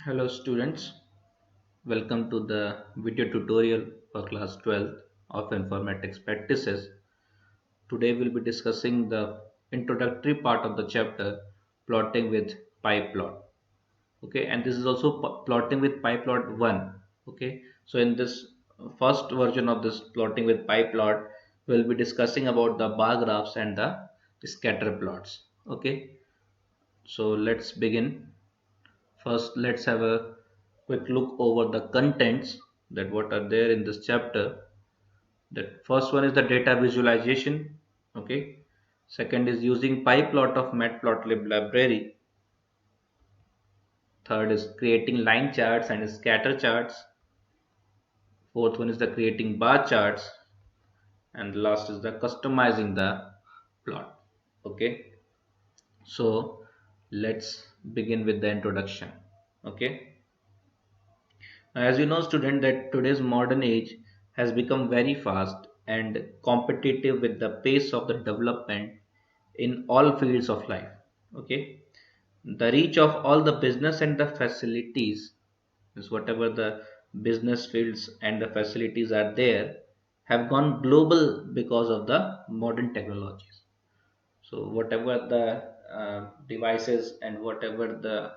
Hello students, welcome to the video tutorial for class 12 of Informatics Practices. Today we'll be discussing the introductory part of the chapter plotting with pyplot. Okay, and this is also plotting with pyplot 1. Okay, so in this first version of this plotting with pyplot, we'll be discussing about the bar graphs and the scatter plots. Okay, so let's begin. First, let's have a quick look over the contents that what are there in this chapter. That first one is the data visualization. Okay. Second is using pyplot of Matplotlib library. Third is creating line charts and scatter charts. Fourth one is the creating bar charts, and last is the customizing the plot. Okay. So let's begin with the introduction. Okay. As you know, student, that today's modern age has become very fast and competitive with the pace of the development in all fields of life. Okay, the reach of all the business and the facilities is whatever the business fields and the facilities are there have gone global because of the modern technologies. So whatever the devices and whatever the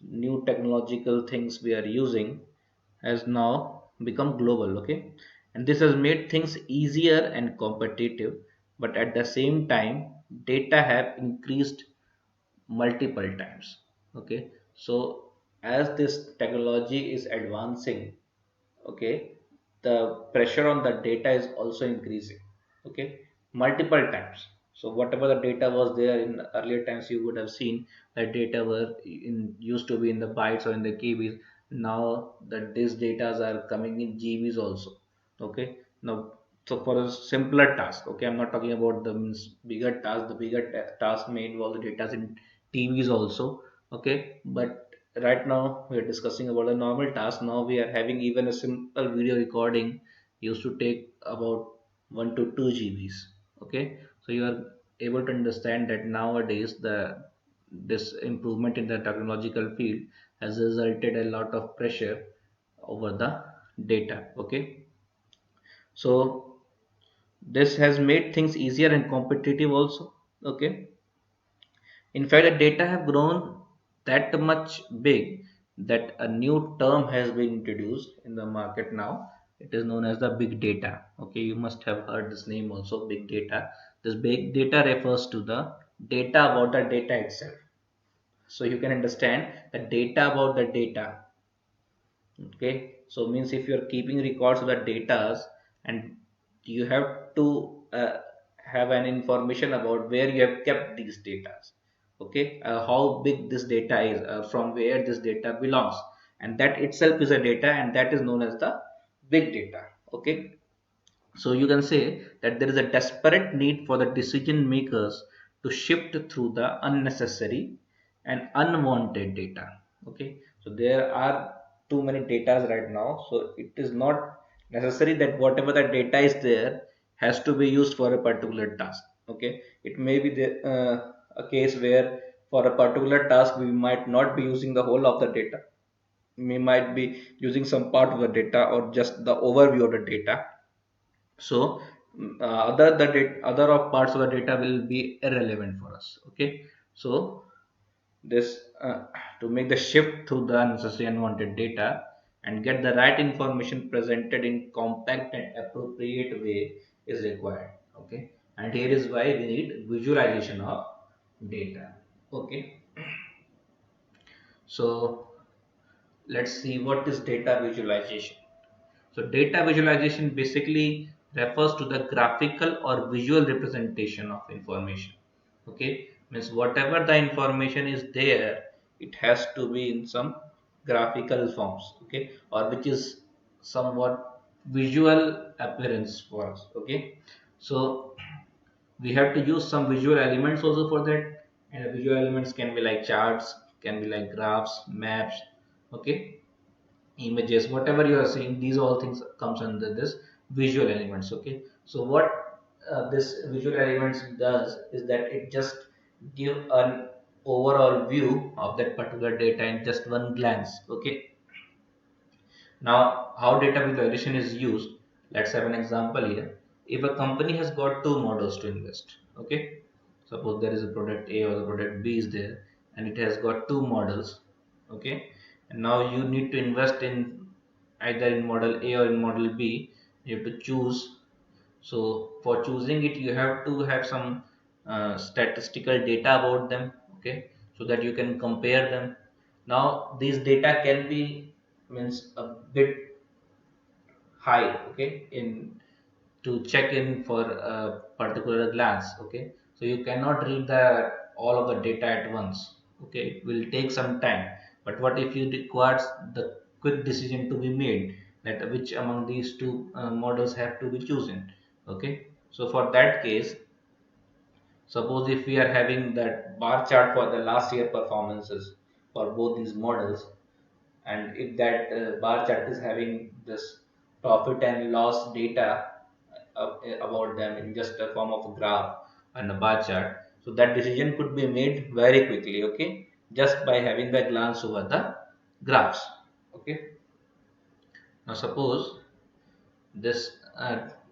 new technological things we are using has now become global. Okay, and this has made things easier and competitive, but at the same time data have increased multiple times. Okay, so as this technology is advancing, okay, the pressure on the data is also increasing, okay, multiple times. So whatever the data was there in earlier times, you would have seen that data were in used to be in the bytes or in the kbs. Now that these data are coming in gbs also. Okay, now, so for a simpler task, okay, I'm not talking about the bigger task. The bigger task may involve the data in tvs also. Okay, but right now we are discussing about the normal task. Now we are having even a simple video recording used to take about 1 to 2 gbs. Okay, so you are able to understand that nowadays the this improvement in the technological field has resulted a lot of pressure over the data. Okay, so this has made things easier and competitive also. Okay, in fact, the data have grown that much big that a new term has been introduced in the market now. It is known as the big data. Okay, you must have heard this name also, big data. This big data refers to the data about the data itself. So you can understand the data about the data. Okay, so means if you are keeping records of the data and you have to have an information about where you have kept these data. Okay, how big this data is, from where this data belongs, and that itself is a data, and that is known as the big data. Okay, so you can say that there is a desperate need for the decision makers to shift through the unnecessary and unwanted data. Okay, so there are too many data right now. So it is not necessary that whatever the data is there has to be used for a particular task. Okay, it may be a case where for a particular task we might not be using the whole of the data. We might be using some part of the data or just the overview of the data. So other of parts of the data will be irrelevant for us. Okay, so this to make the shift through the unnecessary unwanted data and get the right information presented in compact and appropriate way is required. Okay, and here is why we need visualization of data. Okay, so let's see what is data visualization. So data visualization basically refers to the graphical or visual representation of information. Okay, means whatever the information is there, it has to be in some graphical forms. Okay, or which is somewhat visual appearance for us. Okay, so we have to use some visual elements also for that, and the visual elements can be like charts, can be like graphs, maps. Okay, images, whatever you are seeing, these all things comes under this visual elements. Okay, so what this visual elements does is that it just give an overall view of that particular data in just one glance. Okay. Now, how data visualization is used, let's have an example here. If a company has got two models to invest, okay, suppose there is a product A or the product B is there, and it has got two models, okay, and now you need to invest in either in model A or in model B. You have to choose. So for choosing it, you have to have some statistical data about them, okay, so that you can compare them. Now these data can be means a bit high, okay, in to check in for a particular glance, okay, so you cannot read the all of the data at once, okay, it will take some time. But what if you requires the quick decision to be made, that which among these two models have to be chosen, okay, so for that case, suppose if we are having that bar chart for the last year performances for both these models, and if that bar chart is having this profit and loss data about them in just a form of a graph and a bar chart, so that decision could be made very quickly, okay, just by having the glance over the graphs, okay. Now suppose this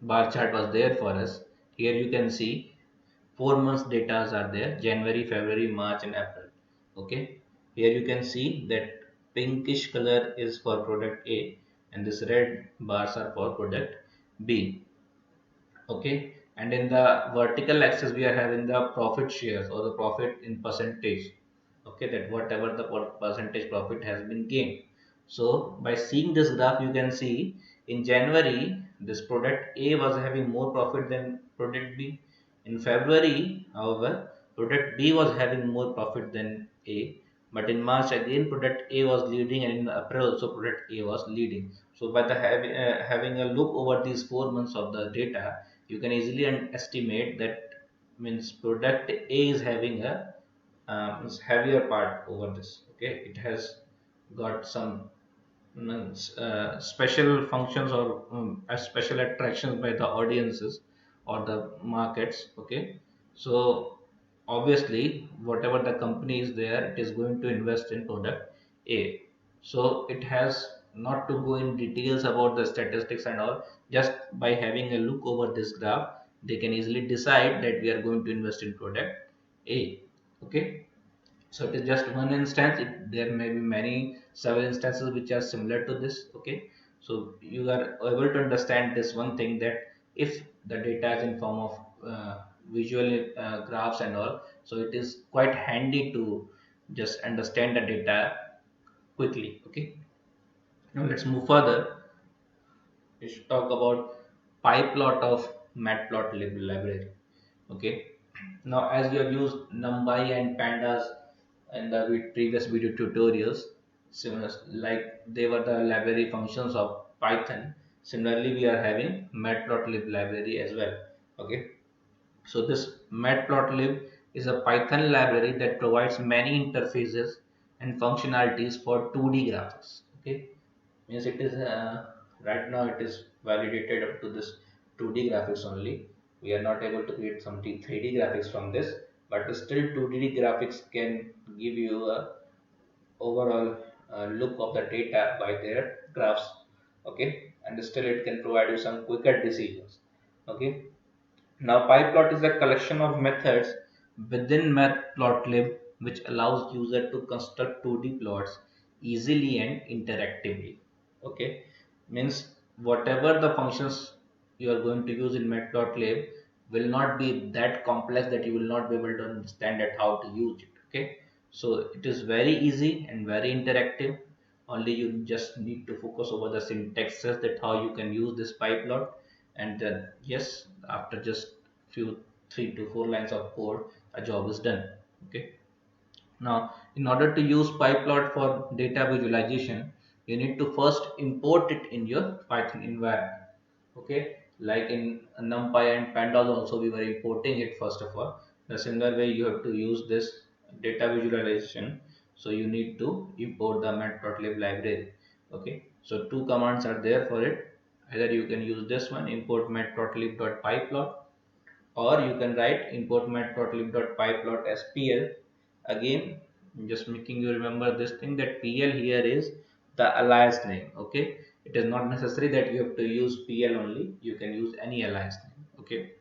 bar chart was there for us. Here you can see 4 months data are there: January, February, March and April, okay. Here you can see that pinkish color is for product A and this red bars are for product B, okay. And in the vertical axis we are having the profit shares or the profit in percentage, okay, that whatever the percentage profit has been gained. So by seeing this graph you can see in January this product A was having more profit than product B. In February, however, product B was having more profit than A, but in March again product A was leading, and in April also product A was leading. So by the having a look over these 4 months of the data, you can easily estimate that means product A is having a is heavier part over this. Okay, it has got some special functions or special attractions by the audiences or the markets, okay. So obviously whatever the company is there, it is going to invest in product A, so it has not to go in details about the statistics and all. Just by having a look over this graph, they can easily decide that we are going to invest in product A, okay. So it is just one instance. There may be many several instances which are similar to this, okay. So you are able to understand this one thing, that if the data is in form of visual graphs and all, so it is quite handy to just understand the data quickly, okay. Now let's move further. We should talk about pyplot of Matplotlib library, okay. Now as you have used NumPy and pandas in the previous video tutorials, similar like they were the library functions of Python, similarly we are having Matplotlib library as well, okay. So this Matplotlib is a Python library that provides many interfaces and functionalities for 2D graphics, okay. Means it is right now it is validated up to this 2D graphics only. We are not able to create some 3D graphics from this, but still 2D graphics can give you a overall look of the data by their graphs, okay, and still it can provide you some quicker decisions, okay. Now, pyplot is a collection of methods within Matplotlib which allows user to construct 2D plots easily and interactively. Okay, means whatever the functions you are going to use in Matplotlib will not be that complex that you will not be able to understand at how to use it. Okay, so it is very easy and very interactive. Only you just need to focus over the syntaxes, that how you can use this pyplot, and then yes, after just few 3 to 4 lines of code, a job is done, okay. Now in order to use pyplot for data visualization, you need to first import it in your Python environment, okay. Like in NumPy and pandas also we were importing it first of all. The similar way you have to use this data visualization, so you need to import the Matplotlib library, okay. So two commands are there for it. Either you can use this one, import matplotlib.pyplot, or you can write import matplotlib.pyplot.spl, Again, just making you remember this thing, that PL here is the alias name. Okay, it is not necessary that you have to use PL only, you can use any alias name. Okay,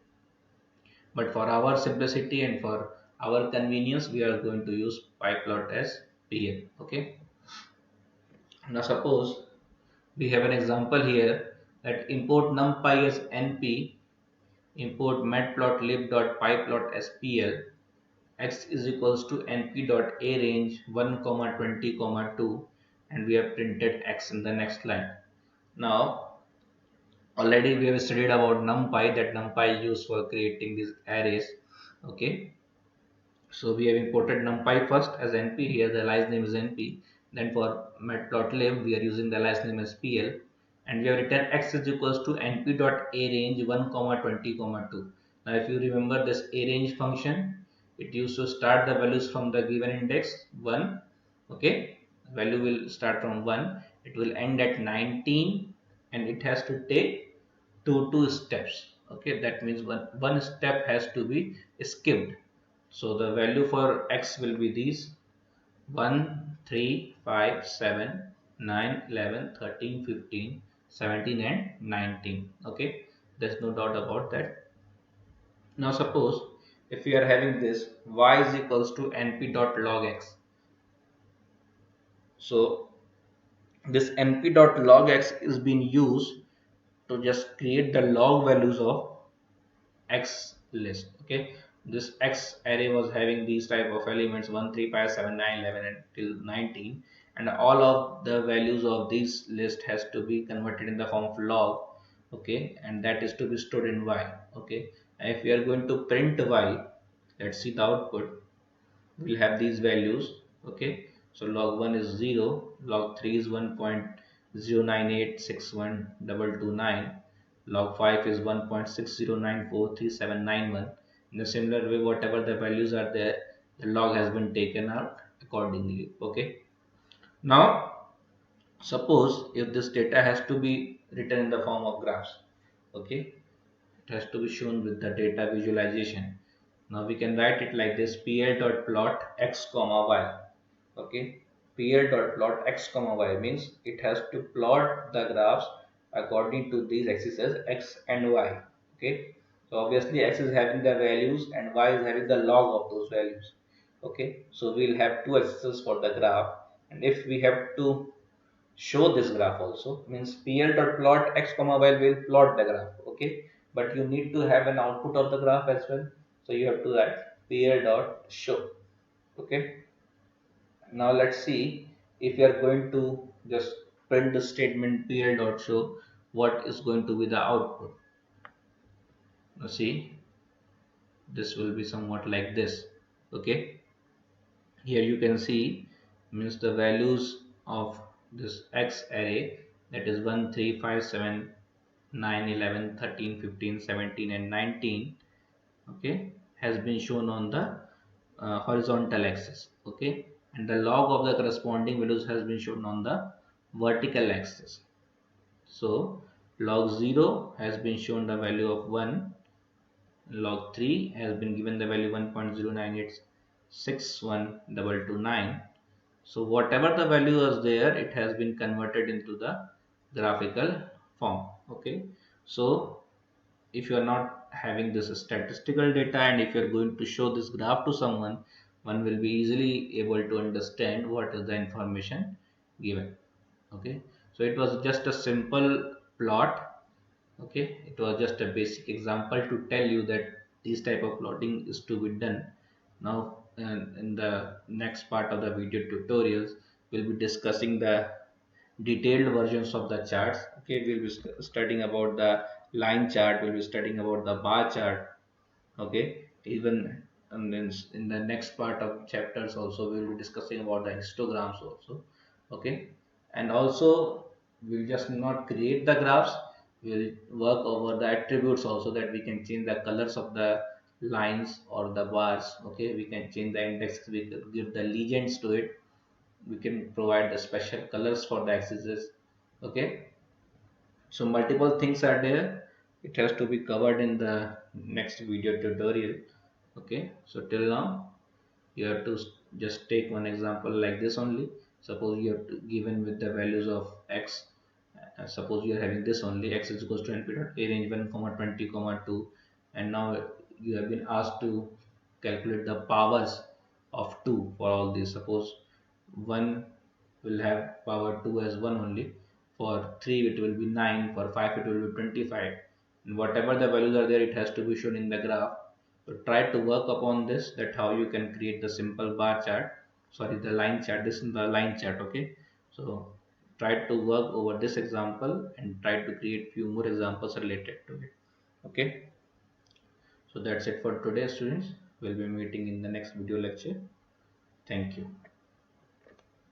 but for our simplicity and for our convenience, we are going to use pyplot as PL. Okay, now suppose we have an example here, that import numpy as np, import matplotlib.pyplot as pl, x is equals to np dot a range 1 comma 20 comma 2, and we have printed x in the next line. Now already we have studied about numpy, that numpy is used for creating these arrays. Okay, so we have imported numpy first as np, here the alias name is np. Then for matplotlib we are using the alias name as pl, and we have written x is equals to np dot a range 1 comma 20 comma 2. Now if you remember this a range function, it used to start the values from the given index 1. Okay, value will start from 1, it will end at 19, and it has to take two steps. Okay, that means one step has to be skipped. So the value for x will be these: 1, 3, 5, 7, 9, 11, 13, 15, 17, and 19. Okay, there's no doubt about that. Now suppose if we are having this y is equals to np dot log x. So this np dot log x is being used to just create the log values of x list. Okay, this x array was having these type of elements 1, 3, 5, 7, 9, 11 until 19, and all of the values of this list has to be converted in the form of log. Okay, and that is to be stored in y. Okay, and if we are going to print y, let's see the output. We'll have these values. Okay, so log 1 is 0, log 3 is 1.098612229, log 5 is 1.60943791. In a similar way, whatever the values are there, the log has been taken out accordingly. Okay, now suppose if this data has to be written in the form of graphs. Okay, it has to be shown with the data visualization. Now we can write it like this: pl.plot x comma y. Okay, pl.plot x comma y means it has to plot the graphs according to these axes x and y. Okay, so obviously x is having the values and y is having the log of those values. Okay, so we'll have two axes for the graph, and if we have to show this graph also, means pl.plot x comma y will plot the graph. Okay, but you need to have an output of the graph as well, so you have to write pl.show. Okay, now let's see, if you are going to just print the statement pl.show, what is going to be the output. Now see, this will be somewhat like this. Okay, here you can see, means the values of this x array, that is 1, 3, 5, 7, 9, 11, 13, 15, 17, and 19. Okay, has been shown on the horizontal axis. Okay, and the log of the corresponding values has been shown on the vertical axis. So log 0 has been shown the value of 1, log 3 has been given the value 1.098612229. So whatever the value is there, it has been converted into the graphical form. Okay, so if you are not having this statistical data and if you are going to show this graph to someone, one will be easily able to understand what is the information given. Okay, so it was just a simple plot. Okay, it was just a basic example to tell you that this type of plotting is to be done. Now in the next part of the video tutorials, we'll be discussing the detailed versions of the charts. Okay, we'll be studying about the line chart, we'll be studying about the bar chart. Okay, even and then in the next part of chapters also we will be discussing about the histograms also. Okay, and also we'll just not create the graphs, we'll work over the attributes also, that we can change the colors of the lines or the bars. Okay, we can change the index, we can give the legends to it, we can provide the special colors for the axes. Okay, so multiple things are there, it has to be covered in the next video tutorial. Okay, so till now you have to Just take one example like this only. Suppose you are given with the values of x. Suppose you are having this only, x is equals to np dot a range 1 comma 20 comma 2, and now you have been asked to calculate the powers of 2 for all these. Suppose 1 will have power 2 as 1 only, for 3 it will be 9, for 5 it will be 25, and whatever the values are there, it has to be shown in the graph. So try to work upon this, that how you can create the simple bar chart, sorry, the line chart. This is the line chart, okay? So try to work over this example and try to create few more examples related to it, okay? So that's it for today, students. We'll be meeting in the next video lecture. Thank you.